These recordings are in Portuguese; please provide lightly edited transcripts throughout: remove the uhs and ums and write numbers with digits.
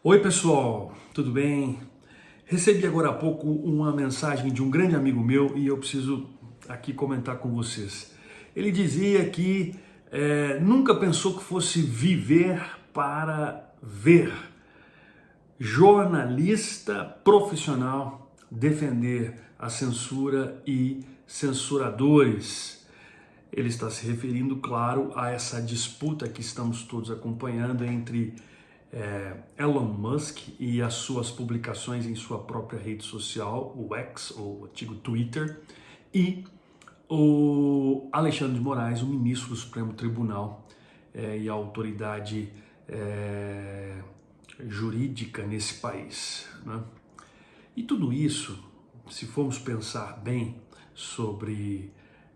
Oi pessoal, tudo bem? Recebi agora há pouco uma mensagem de um grande amigo meu e eu preciso aqui comentar com vocês. Ele dizia que nunca pensou que fosse viver para ver. Jornalista profissional defender a censura e censuradores. Ele está se referindo, claro, a essa disputa que estamos todos acompanhando entre Elon Musk e as suas publicações em sua própria rede social, o X, ou antigo Twitter, e o Alexandre de Moraes, o ministro do Supremo Tribunal e a autoridade jurídica nesse país, né? E tudo isso, se formos pensar bem sobre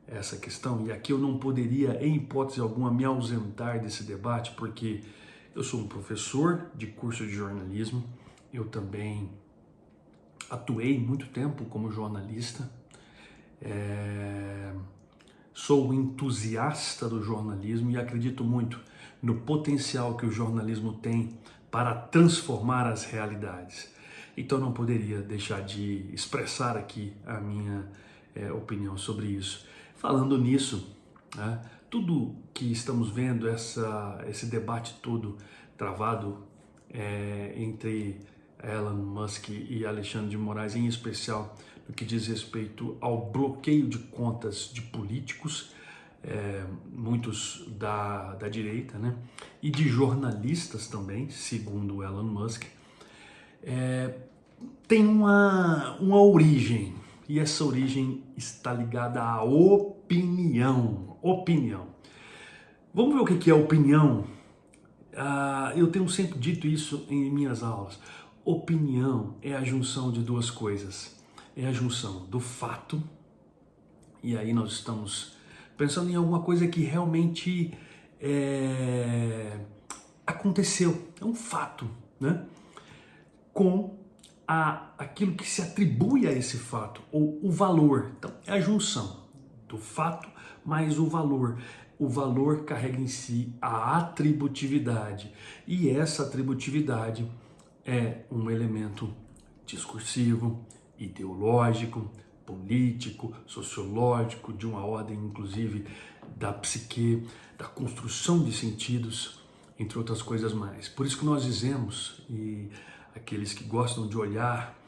essa questão, e aqui eu não poderia, em hipótese alguma, me ausentar desse debate, porque eu sou um professor de curso de jornalismo, eu também atuei muito tempo como jornalista, sou um entusiasta do jornalismo e acredito muito no potencial que o jornalismo tem para transformar as realidades. Então não poderia deixar de expressar aqui a minha opinião sobre isso. Falando nisso, né, tudo que estamos vendo, esse debate todo travado entre Elon Musk e Alexandre de Moraes, em especial no que diz respeito ao bloqueio de contas de políticos, muitos da direita, né, e de jornalistas também, segundo Elon Musk, tem uma origem, e essa origem está ligada à opinião. Opinião. Vamos ver o que é opinião? Eu tenho sempre dito isso em minhas aulas. Opinião é a junção de duas coisas. É a junção do fato, e aí nós estamos pensando em alguma coisa que realmente aconteceu, é um fato, né? Com aquilo que se atribui a esse fato, ou o valor. Então, é a junção do fato mais o valor. O valor carrega em si a atributividade, e essa atributividade é um elemento discursivo, ideológico, político, sociológico, de uma ordem inclusive da psique, da construção de sentidos, entre outras coisas mais. Por isso que nós dizemos, e aqueles que gostam de olhar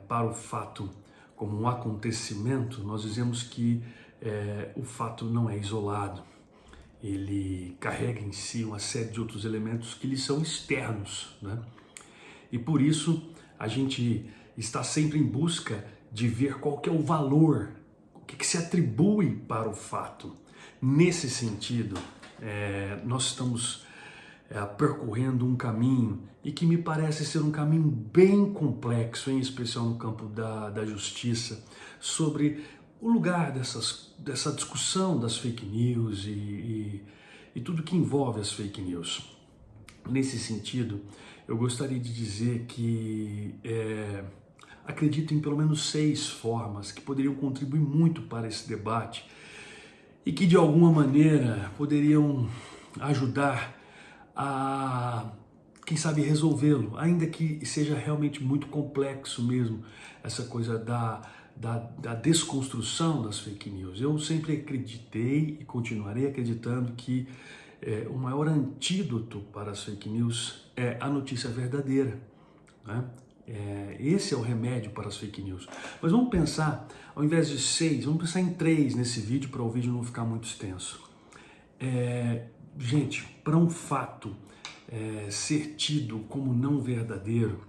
para o fato como um acontecimento, nós dizemos que o fato não é isolado. Ele carrega em si uma série de outros elementos que lhe são externos, né? E por isso a gente está sempre em busca de ver qual que é o valor, o que se atribui para o fato. Nesse sentido, nós estamos percorrendo um caminho e que me parece ser um caminho bem complexo, em especial no campo da justiça, sobre o lugar dessa discussão das fake news e tudo que envolve as fake news. Nesse sentido, eu gostaria de dizer que acredito em pelo menos 6 formas que poderiam contribuir muito para esse debate e que de alguma maneira poderiam ajudar a, quem sabe, resolvê-lo, ainda que seja realmente muito complexo mesmo, essa coisa da desconstrução das fake news. Eu sempre acreditei e continuarei acreditando que o maior antídoto para as fake news é a notícia verdadeira, né? Esse é o remédio para as fake news. Mas vamos pensar, ao invés de 6, vamos pensar em 3 nesse vídeo, para o vídeo não ficar muito extenso. Gente, para um fato ser tido como não verdadeiro,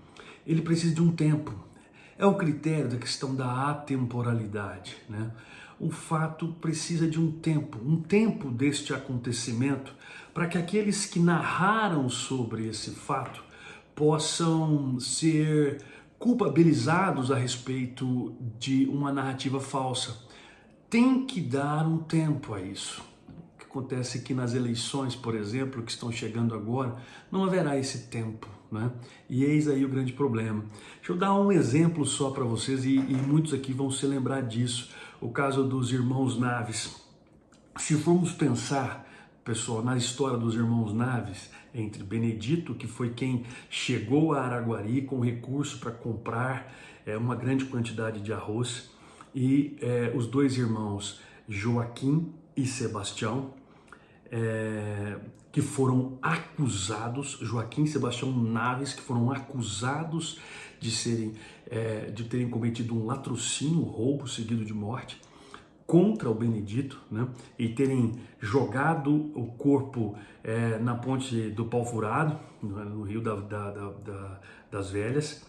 ele precisa de um tempo. É o critério da questão da atemporalidade, né? Um fato precisa de um tempo deste acontecimento, para que aqueles que narraram sobre esse fato possam ser culpabilizados a respeito de uma narrativa falsa. Tem que dar um tempo a isso. O que acontece é que nas eleições, por exemplo, que estão chegando agora, não haverá esse tempo, né? E eis aí o grande problema. Deixa eu dar um exemplo só para vocês, e muitos aqui vão se lembrar disso. O caso dos irmãos Naves. Se formos pensar pessoal, na história dos irmãos Naves, entre Benedito, que foi quem chegou a Araguari com recurso para comprar uma grande quantidade de arroz, e os dois irmãos Joaquim e Sebastião, que foram acusados, Joaquim e Sebastião Naves, que foram acusados de terem cometido um latrocínio, roubo seguido de morte, contra o Benedito, né? E terem jogado o corpo na ponte do Pau Furado, no Rio das Velhas.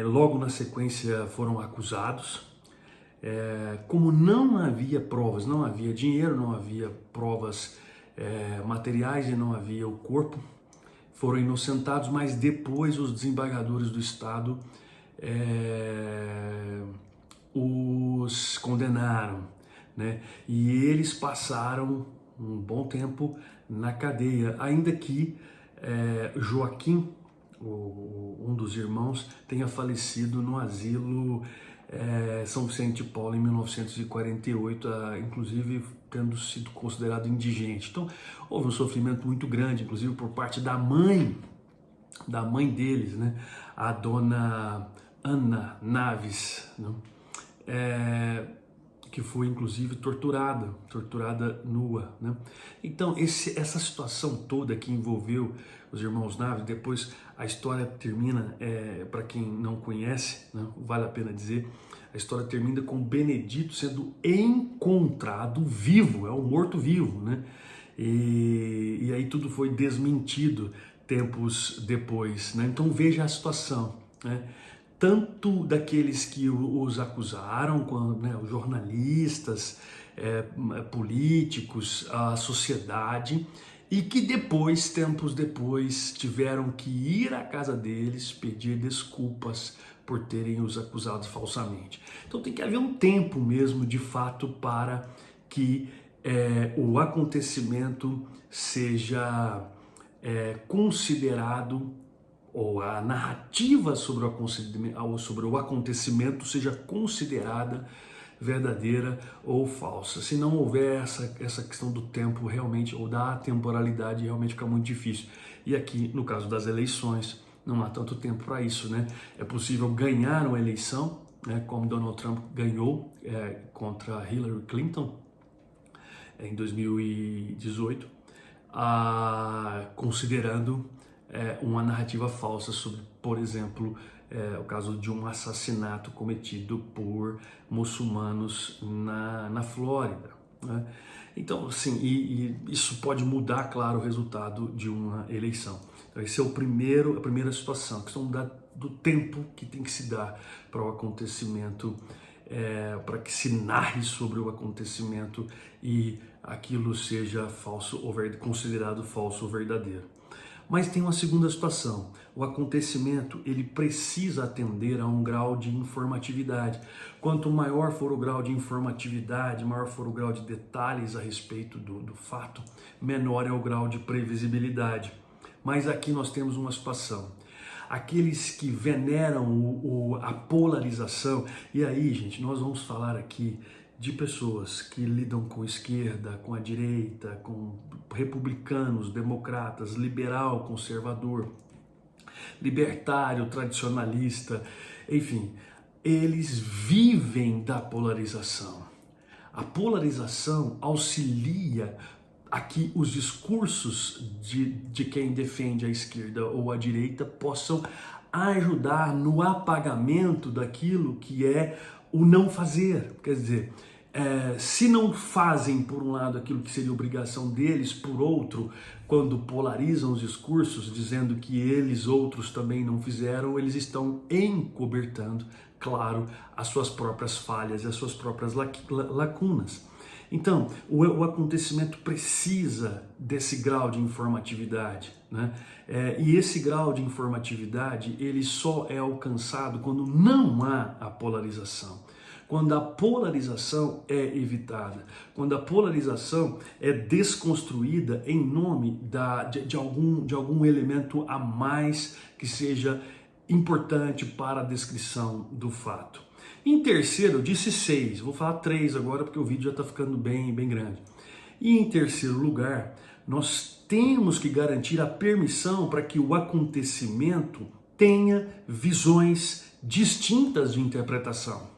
Logo na sequência foram acusados. Como não havia provas, não havia dinheiro, não havia provas materiais e não havia o corpo, foram inocentados, mas depois os desembargadores do Estado os condenaram, né? E eles passaram um bom tempo na cadeia, ainda que Joaquim, um dos irmãos, tenha falecido no asilo São Vicente de Paulo em 1948, inclusive tendo sido considerado indigente. Então houve um sofrimento muito grande, inclusive por parte da mãe deles, né? A dona Ana Naves, né? Que foi inclusive torturada nua, né? Então essa situação toda que envolveu os irmãos Naves, depois a história termina, para quem não conhece, né, vale a pena dizer, a história termina com Benedito sendo encontrado vivo, é um morto-vivo, né? E aí tudo foi desmentido tempos depois, né? Então veja a situação, né? Tanto daqueles que os acusaram, quanto, né, os jornalistas, políticos, a sociedade, e que depois, tempos depois, tiveram que ir à casa deles pedir desculpas por terem os acusado falsamente. Então tem que haver um tempo mesmo, de fato, para que o acontecimento seja considerado, ou a narrativa sobre o acontecimento seja considerada verdadeira ou falsa. Se não houver essa questão do tempo realmente, ou da temporalidade, realmente fica muito difícil. E aqui, no caso das eleições, não há tanto tempo para isso, né? É possível ganhar uma eleição, né, como Donald Trump ganhou contra Hillary Clinton em 2018, considerando uma narrativa falsa sobre, por exemplo, o caso de um assassinato cometido por muçulmanos na Flórida, né? Então, assim, e isso pode mudar, claro, o resultado de uma eleição. Então, esse é a primeira situação, a questão do tempo que tem que se dar para o acontecimento, para que se narre sobre o acontecimento e aquilo seja falso ou considerado falso ou verdadeiro. Mas tem uma segunda situação. O acontecimento, ele precisa atender a um grau de informatividade. Quanto maior for o grau de informatividade, maior for o grau de detalhes a respeito do fato, menor é o grau de previsibilidade. Mas aqui nós temos uma situação. Aqueles que veneram a polarização, e aí, gente, nós vamos falar aqui de pessoas que lidam com esquerda, com a direita, com republicanos, democratas, liberal, conservador, libertário, tradicionalista, enfim, eles vivem da polarização. A polarização auxilia a que os discursos de quem defende a esquerda ou a direita possam ajudar no apagamento daquilo que é o não fazer. Quer dizer, se não fazem, por um lado, aquilo que seria obrigação deles, por outro, quando polarizam os discursos, dizendo que eles, outros, também não fizeram, eles estão encobertando, claro, as suas próprias falhas e as suas próprias lacunas. Então, o acontecimento precisa desse grau de informatividade, né? E esse grau de informatividade, ele só é alcançado quando não há a polarização. Quando a polarização é evitada, quando a polarização é desconstruída em nome de algum elemento a mais que seja importante para a descrição do fato. Em terceiro, eu disse 6, vou falar 3 agora porque o vídeo já está ficando bem grande. E em terceiro lugar, nós temos que garantir a permissão para que o acontecimento tenha visões distintas de interpretação.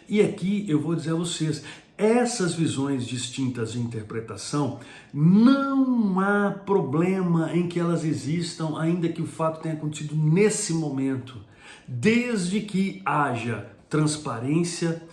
E aqui eu vou dizer a vocês, essas visões distintas de interpretação, não há problema em que elas existam, ainda que o fato tenha acontecido nesse momento, desde que haja transparência,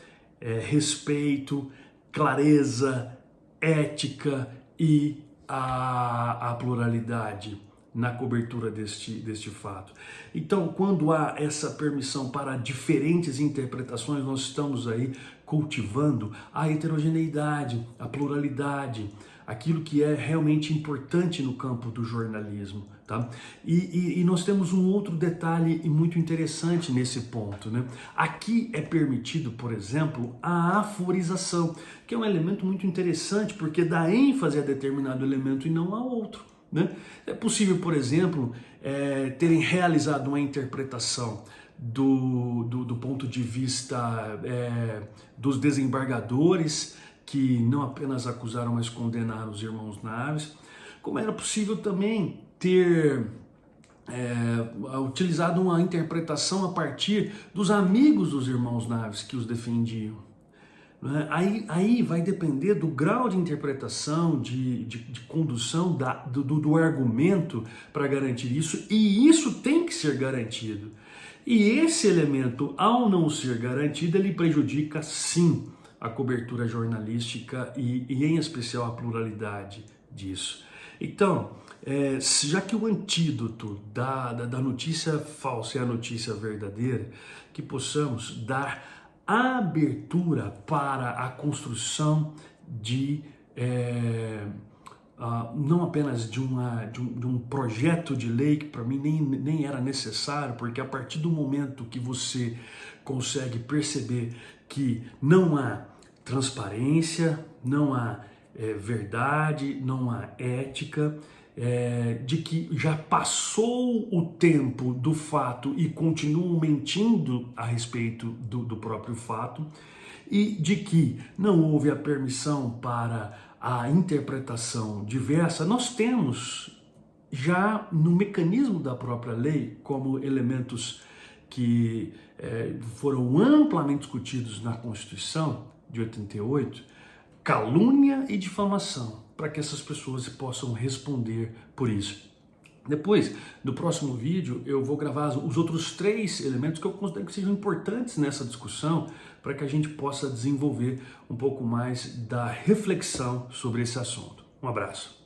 respeito, clareza, ética e a pluralidade na cobertura deste fato. Então, quando há essa permissão para diferentes interpretações, nós estamos aí cultivando a heterogeneidade, a pluralidade, aquilo que é realmente importante no campo do jornalismo, tá? E nós temos um outro detalhe muito interessante nesse ponto, né? Aqui é permitido, por exemplo, a aforização, que é um elemento muito interessante porque dá ênfase a determinado elemento e não a outro, né? É possível, por exemplo, terem realizado uma interpretação do ponto de vista dos desembargadores, que não apenas acusaram, mas condenaram os irmãos Naves, como era possível também ter utilizado uma interpretação a partir dos amigos dos irmãos Naves que os defendiam. Aí vai depender do grau de interpretação, de condução do argumento para garantir isso, e isso tem que ser garantido. E esse elemento, ao não ser garantido, ele prejudica sim a cobertura jornalística e em especial a pluralidade disso. Então, já que o antídoto da notícia falsa é a notícia verdadeira, que possamos dar abertura para a construção de não apenas de um projeto de lei, que para mim nem era necessário, porque a partir do momento que você consegue perceber que não há transparência, não há verdade, não há ética, de que já passou o tempo do fato e continuam mentindo a respeito do próprio fato, e de que não houve a permissão para a interpretação diversa, nós temos já no mecanismo da própria lei, como elementos que foram amplamente discutidos na Constituição de 88, calúnia e difamação, para que essas pessoas possam responder por isso. Depois, no próximo vídeo, eu vou gravar os outros 3 elementos que eu considero que sejam importantes nessa discussão, para que a gente possa desenvolver um pouco mais da reflexão sobre esse assunto. Um abraço.